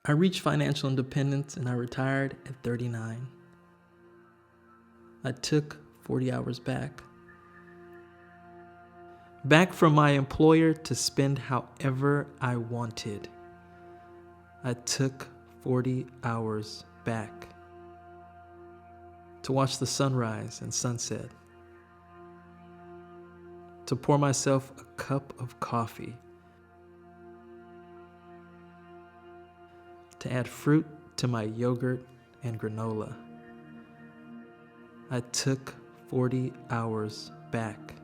I reached financial independence and I retired at 39. I took 40 hours back. Back from my employer to spend however I wanted. I took 40 hours back to watch the sunrise and sunset, to pour myself a cup of coffee, to add fruit to my yogurt and granola. I took 40 hours back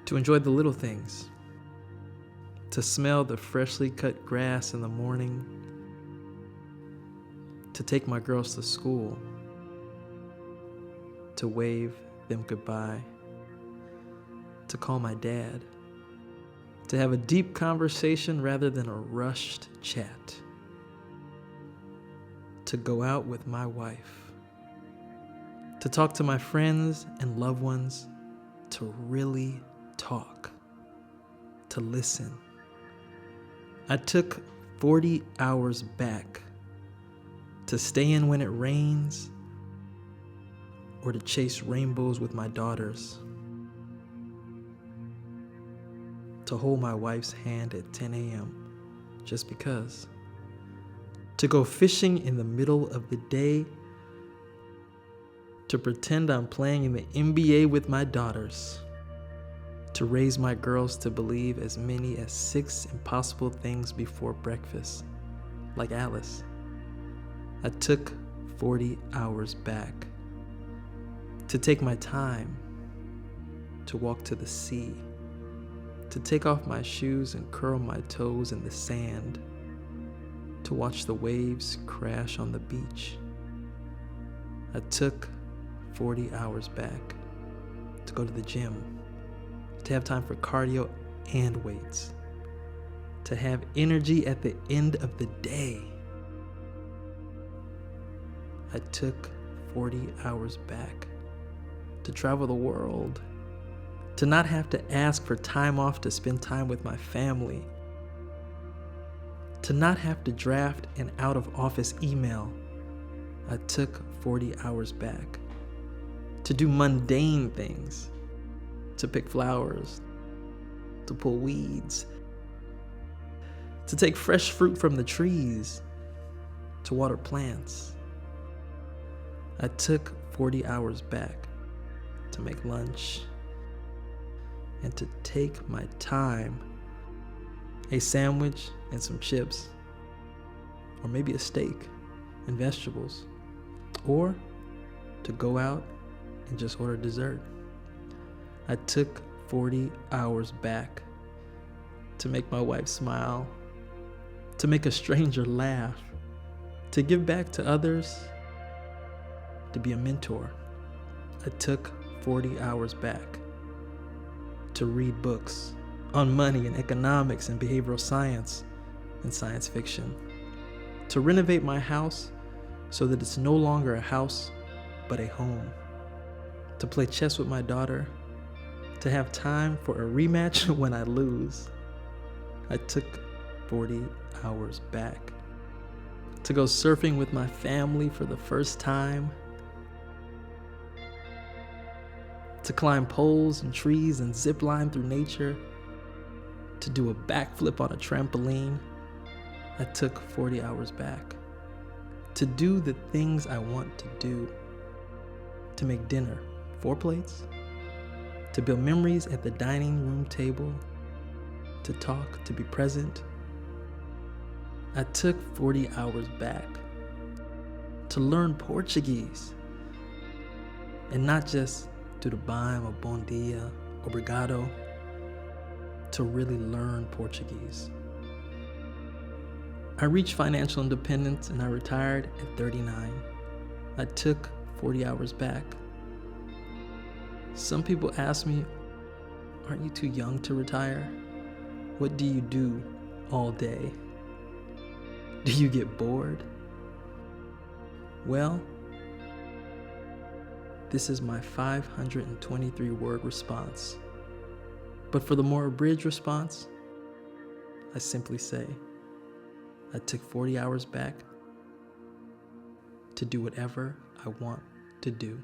to enjoy the little things, to smell the freshly cut grass in the morning, to take my girls to school, to wave them goodbye, to call my dad, to have a deep conversation rather than a rushed chat, to go out with my wife, to talk to my friends and loved ones, to really talk, to listen. I took 40 hours back to stay in when it rains or to chase rainbows with my daughters, to hold my wife's hand at 10 a.m. just because, to go fishing in the middle of the day, to pretend I'm playing in the NBA with my daughters, to raise my girls to believe as many as 6 impossible things before breakfast, like Alice. I took 40 hours back to take my time, to walk to the sea, to take off my shoes and curl my toes in the sand, to watch the waves crash on the beach. I took 40 hours back to go to the gym, to have time for cardio and weights, to have energy at the end of the day. I took 40 hours back to travel the world, to not have to ask for time off to spend time with my family, to not have to draft an out-of-office email. I took 40 hours back to do mundane things, to pick flowers, to pull weeds, to take fresh fruit from the trees, to water plants. I took 40 hours back to make lunch and to take my time, a sandwich and some chips, or maybe a steak and vegetables, or to go out and just order dessert. I took 40 hours back to make my wife smile, to make a stranger laugh, to give back to others, to be a mentor. I took 40 hours back to read books on money and economics and behavioral science and science fiction, to renovate my house so that it's no longer a house but a home, to play chess with my daughter, to have time for a rematch when I lose. I took 40 hours back to go surfing with my family for the first time, to climb poles and trees and zip line through nature, to do a backflip on a trampoline. I took 40 hours back to do the things I want to do, to make dinner, 4 plates, to build memories at the dining room table, to talk, to be present. I took 40 hours back to learn Portuguese, and not just tudo bem or bom dia, obrigado, to really learn Portuguese. I reached financial independence and I retired at 39. I took 40 hours back. Some people ask me, aren't you too young to retire? What do you do all day? Do you get bored? Well, this is my 523-word response. But for the more abridged response, I simply say, I took 40 hours back to do whatever I want to do.